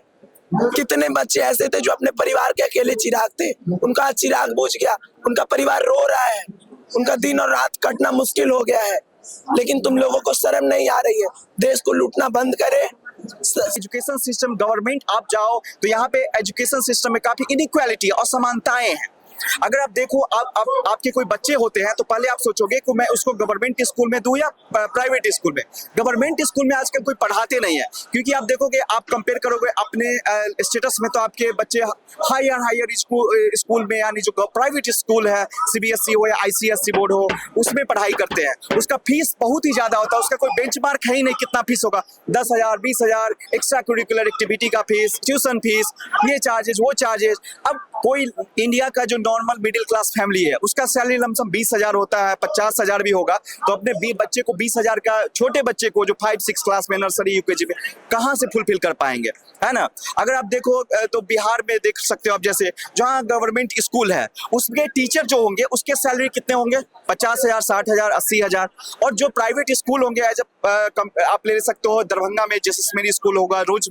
कितने बच्चे ऐसे थे जो अपने परिवार के अकेले चिराग थे, उनका आज चिराग बुझ गया, उनका परिवार रो रहा है, उनका दिन और रात कटना मुश्किल हो गया है, लेकिन तुम लोगों को शर्म नहीं आ रही है। देश को लूटना बंद करे। एजुकेशन सिस्टम, गवर्नमेंट आप जाओ तो यहाँ पे एजुकेशन सिस्टम में काफी इनइक्वालिटी, असमानताएं हैं। अगर आप देखो, आपके कोई बच्चे होते हैं तो पहले आप सोचोगे कि मैं उसको गवर्नमेंट स्कूल में दूं या प्राइवेट स्कूल में। गवर्नमेंट स्कूल में आजकल कोई पढ़ाते नहीं है, क्योंकि आप देखोगे, आप कंपेयर करोगे अपने स्टेटस में, तो आपके बच्चे हायर स्कूल में, यानी जो प्राइवेट स्कूल है, सीबीएसई हो या आईसीएसई बोर्ड हो, उसमें पढ़ाई करते हैं। उसका फीस बहुत ही ज्यादा होता है, उसका कोई बेंचमार्क है ही नहीं कितना फीस होगा, 10,000 20,000, एक्स्ट्रा करिकुलर एक्टिविटी का फीस, ट्यूशन फीस, ये चार्जेस वो चार्जेस। अब कोई इंडिया का जो नॉर्मल मिडिल क्लास फैमिली है, उसका सैलरी लमसम 20,000 होता है, 50,000 भी होगा, तो अपने बच्चे को 20,000 का, छोटे बच्चे को जो 5-6 क्लास में, नर्सरी यूकेजी में, कहाँ से फुलफिल कर पाएंगे, है ना। अगर आप देखो तो बिहार में देख सकते हो आप, जैसे जहाँ गवर्नमेंट स्कूल है, उसके टीचर जो होंगे उसके सैलरी कितने होंगे, 50,000, 60,000, 80,000। और जो प्राइवेट स्कूल होंगे, एज आप ले सकते हो दरभंगा में जैसमिन स्कूल होगा, रोज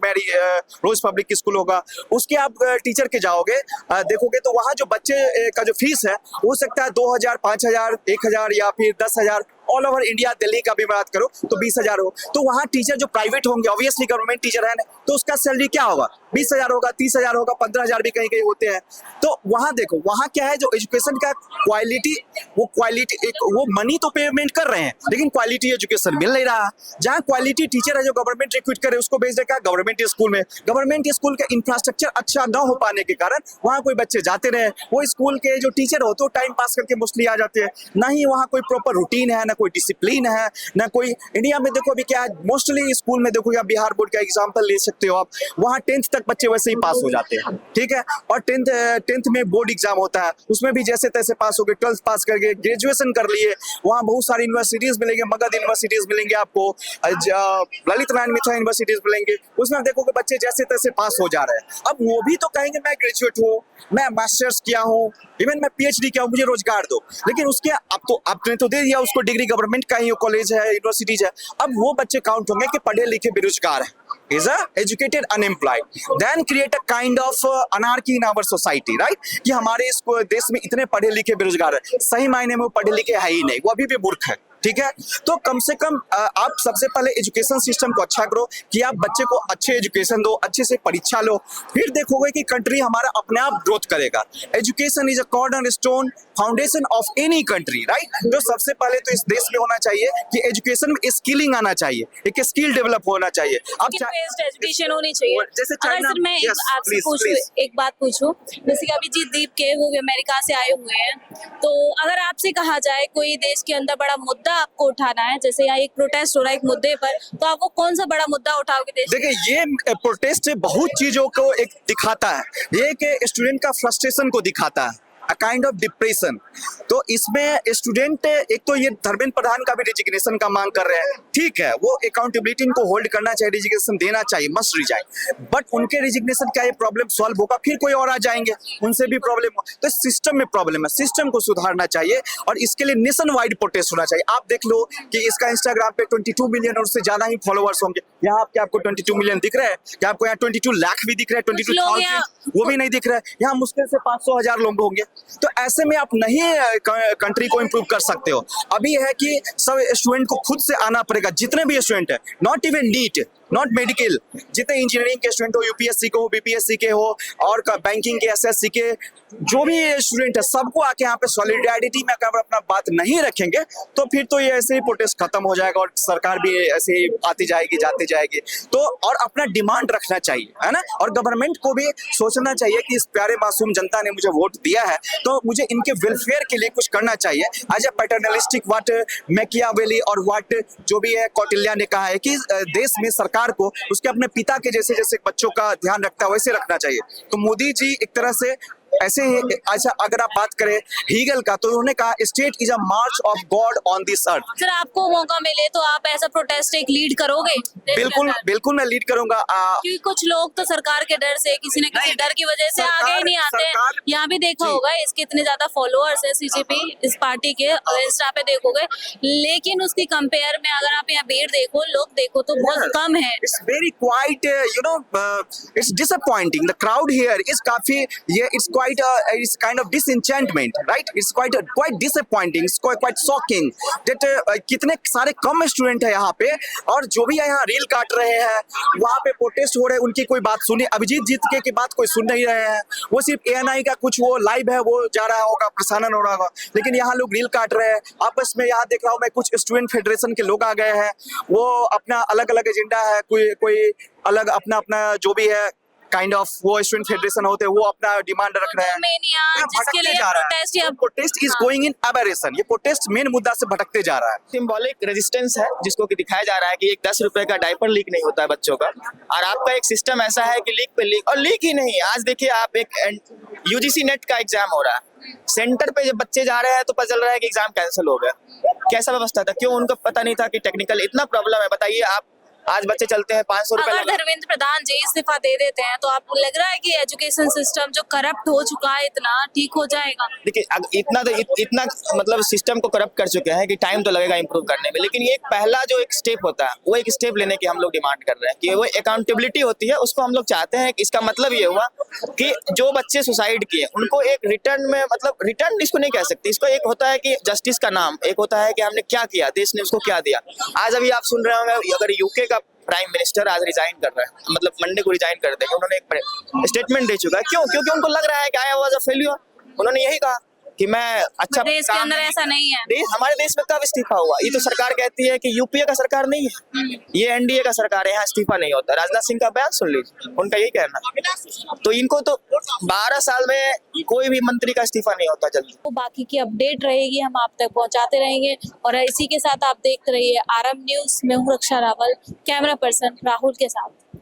पब्लिक स्कूल होगा, उसके आप टीचर के जाओगे, देखोगे तो वहाँ जो बच्चे का जो फीस है, हो सकता है 2,000, 5,000, 1,000 या फिर 10,000। ऑल ओवर इंडिया, दिल्ली का भी बात करो तो 20,000 हो। तो वहाँ टीचर जो प्राइवेट होंगे, ऑब्वियसली गवर्नमेंट टीचर है ना, तो उसका सैलरी क्या होगा, 20,000 होगा, 30,000 होगा, 15,000 भी कहीं कहीं होते हैं। तो वहाँ देखो, वहाँ क्या है, जो एजुकेशन का क्वालिटी, वो मनी तो पेमेंट कर रहे हैं, लेकिन क्वालिटी एजुकेशन मिल नहीं रहा। जहाँ क्वालिटी टीचर है जो गवर्नमेंट रिक्रूट करे, उसको भेज देगा गवर्नमेंट स्कूल में। गवर्नमेंट स्कूल का इंफ्रास्ट्रक्चर अच्छा न हो पाने के कारण वहाँ कोई बच्चे जाते रहे, वो स्कूल के जो टीचर होते हैं टाइम पास करके मोस्टली आ जाते हैं, ना ही वहाँ कोई प्रॉपर रूटीन है, ना कोई डिसिप्लिन है, ना कोई। इंडिया में देखो अभी क्या है, मोस्टली स्कूल में देखो, या बिहार बोर्ड का एग्जाम्पल ले सकते हो आप, वहाँ 10th तक बच्चे वैसे ही पास हो जाते हैं, ठीक है। और 10th में बोर्ड एग्जाम होता है, उसमें भी जैसे तैसे पास हो गए, 12th पास करके ग्रेजुएशन कर लिए, वहाँ बहुत सारी यूनिवर्सिटीज मिलेंगे, मगध यूनिवर्सिटीज मिलेंगे आपको, ललित नारायण मिश्रा यूनिवर्सिटीज मिलेंगे, उसमें देखोगे बच्चे जैसे तैसे पास हो जा रहे हैं। अब वो भी तो कहेंगे मैं ग्रेजुएट हूँ, मैं मास्टर्स किया हूँ, इवन मैं PhD किया हूँ, मुझे रोजगार दो। लेकिन उसके अब तो आपने तो दे दिया उसको डिग्री, गवर्नमेंट का ही कॉलेज है, यूनिवर्सिटीज है। अब वो बच्चे काउंट होंगे कि पढ़े लिखे बेरोजगार है, is a educated unemployed, then create a kind of anarchy in our society, right? कि हमारे इस देश में इतने पढ़े लिखे बेरोजगार है, सही मायने में वो पढ़े लिखे है ही नहीं, वो अभी भी मूर्ख है, ठीक है। तो कम से कम आप सबसे पहले एजुकेशन सिस्टम को अच्छा करो, कि आप बच्चे को अच्छे एजुकेशन दो, अच्छे से परीक्षा लो, फिर देखोगे कि कंट्री हमारा अपने आप ग्रोथ करेगा। Education is a corner stone foundation of any country, right? जो सबसे पहले तो इस देश में होना चाहिए कि एजुकेशन में स्किलिंग आना चाहिए, एक स्किल डेवलप होना चाहिए। अब एजुकेशन होनी चाहिए। जैसे अगर सर मैं yes, आपसे please, पूछूं, please. एक बात पूछूं, जैसे कि अभिजीत दीप के वो भी अमेरिका से आए हुए हैं, तो अगर आपसे कहा जाए कोई देश के अंदर बड़ा मुद्दा आपको उठाना है, जैसे यहाँ एक प्रोटेस्ट हो रहा है एक मुद्दे पर, तो आप वो कौन सा बड़ा मुद्दा उठाओगे देश? देखिए, ये प्रोटेस्ट बहुत चीजों को एक दिखाता है, ये कि स्टूडेंट का फ्रस्ट्रेशन को दिखाता है, अ काइंड ऑफ डिप्रेशन। तो इसमें स्टूडेंट, एक तो ये धर्मेंद्र प्रधान का भी रिजिग्नेशन का मांग कर रहे हैं, ठीक है, वो अकाउंटेबिलिटी इनको होल्ड करना चाहिए, रिजिग्नेशन देना चाहिए, मस्ट रिजाइन। बट उनके रिजिग्नेशन का ये प्रॉब्लम सॉल्व होगा, फिर कोई और आ जाएंगे, उनसे भी प्रॉब्लम हो, तो सिस्टम में प्रॉब्लम है, सिस्टम को सुधारना चाहिए, और इसके लिए नेशन वाइड प्रोटेस्ट होना चाहिए। आप देख लो कि इसका इंस्टाग्राम पे 22 मिलियन और उससे ज्यादा ही फॉलोअर्स होंगे। यहाँ क्या आपको 22 मिलियन दिख रहे हैं? क्या आपको यहाँ 22 लाख भी दिख रहे हैं? 22,000 वो भी नहीं दिख रहा है। यहाँ मुश्किल से 500,000 लोग होंगे। तो ऐसे में आप नहीं कंट्री को इम्प्रूव कर सकते हो। अभी है कि सब स्टूडेंट को खुद से आना पड़ेगा, जितने भी स्टूडेंट है, not even NEET, not medical, जितने इंजीनियरिंग के स्टूडेंट हो, यूपीएससी के हो, बीपीएससी के हो, और बैंकिंग के, एसएससी के, जो भी स्टूडेंट है, सबको आके यहाँ पे सॉलिडेरिटी में अगर अपना बात नहीं रखेंगे तो फिर तो ये ऐसे ही प्रोटेस्ट खत्म हो जाएगा, और सरकार भी ऐसे ही आती जाएगी, जाती जाएगी। तो और अपना डिमांड रखना चाहिए, है ना, और गवर्नमेंट को भी सोचना चाहिए कि इस प्यारे मासूम जनता ने मुझे वोट दिया है, तो मुझे इनके वेलफेयर के लिए कुछ करना चाहिए। As a paternalistic what Machiavelli और व्हाट जो भी है कौटिल्य ने कहा है कि देश में सरकार को उसके अपने पिता के जैसे जैसे बच्चों का ध्यान रखता है वैसे रखना चाहिए। तो मोदी जी एक तरह से ऐसे ही, अच्छा अगर आप बात करें हीगल का, तो उन्होंने कहा state is a March of God on this earth. Sir आपको मौका मिले तो आप ऐसा प्रोटेस्ट एक लीड करोगे? बिल्कुल बिल्कुल मैं लीड करूंगा। क्योंकि कुछ लोग तो सरकार के डर से, किसी न किसी डर की वजह से आगे ही नहीं आते। यहाँ भी देखा होगा इसके इतने ज्यादा फॉलोअर्स है सीजेपी इस पार्टी के, इंस्टा पे देखोगे, लेकिन उसकी कंपेयर में अगर आप यहाँ भीड़ देखो, लोग देखो तो बहुत कम है। It's very quite, you know, it's disappointing. The crowd here is काफी, ये it's it's kind of disenchantment, right? It's quite disappointing, it's quite shocking that कितने सारे कम स्टूडेंट है यहाँ पे, और जो भी यहाँ रील काट रहे हैं, वहाँ पे प्रोटेस्ट हो रहे हैं, उनकी कोई बात सुने, अभिजीत जीत के बात कोई सुन नहीं रहे हैं। वो सिर्फ ANI का कुछ वो लाइव है, वो जा रहा होगा, प्रसारण हो रहा होगा, लेकिन यहाँ लोग रील काट रहे हैं आपस में। यहाँ देख रहा हूँ मैं, कुछ स्टूडेंट फेडरेशन के लोग आ गए हैं, वो अपना अलग अलग एजेंडा है, कोई अलग अपना अपना जो भी है काइंड ऑफ, वो स्टूडेंट फेडरेशन होते हैं, वो अपना डिमांड रख रहे हैं, जिसके लिए protest is going in aberration. ये प्रोटेस्ट मेन मुद्दा से भटकते जा रहा है। सिंबॉलिक रेजिस्टेंस है जिसको कि दिखाया जा रहा है कि एक 10 रुपए का डायपर लीक नहीं होता है बच्चों का, और आपका एक सिस्टम ऐसा है कि लीक पे लीक, और लीक ही नहीं। आज देखिए आप, एक UGC नेट का एग्जाम हो रहा है, सेंटर पे जब बच्चे जा रहे हैं तो पता चल रहा है कि एग्जाम कैंसिल हो गया। कैसा व्यवस्था था? क्यों? उनको पता नहीं था कि टेक्निकल इतना प्रॉब्लम है। बताइए आप, आज बच्चे चलते हैं 500 रुपए। अगर धर्मेंद्र प्रधान जी इस्तीफा दे देते हैं तो आपको लग रहा है कि एजुकेशन सिस्टम जो करप्ट हो चुका है इतना ठीक हो जाएगा? देखिए इतना मतलब सिस्टम को करप्ट कर चुके हैं कि टाइम तो लगेगा इंप्रूव करने में, लेकिन ये एक पहला जो एक स्टेप होता है, वो एक स्टेप लेने की हम लोग डिमांड कर रहे हैं कि वो अकाउंटेबिलिटी होती है, उसको हम लोग चाहते हैं। इसका मतलब ये हुआ कि जो बच्चे सुसाइड किए उनको एक रिटर्न में, मतलब रिटर्न इसको नहीं कह सकते, इसको एक होता है कि जस्टिस का नाम, एक होता है कि हमने क्या किया, देश ने उसको क्या दिया। आज अभी आप सुन रहे होंगे, अगर यूके का प्राइम मिनिस्टर आज रिजाइन कर रहा है, मतलब मंडे को रिजाइन कर देंगे, उन्होंने एक स्टेटमेंट दे चुका है। क्यों? क्योंकि उनको लग रहा है कि आई वाज अ फेल्यूर। उन्होंने यही कहा कि मैं अच्छा देश के अंदर ऐसा नहीं है। हमारे देश में कब इस्तीफा हुआ? ये तो सरकार कहती है कि यूपीए का सरकार नहीं है, ये एनडीए का सरकार है, यहाँ इस्तीफा नहीं होता। राजनाथ सिंह का बयान सुन लीजिए, उनका यही कहना है। तो इनको तो 12 साल में कोई भी मंत्री का इस्तीफा नहीं होता जल्दी। तो बाकी की अपडेट रहेगी, हम आप तक पहुंचाते रहेंगे। और इसी के साथ आप देखते रहिए RM न्यूज। मैं हूँ रक्षा रावल, कैमरा पर्सन राहुल के साथ।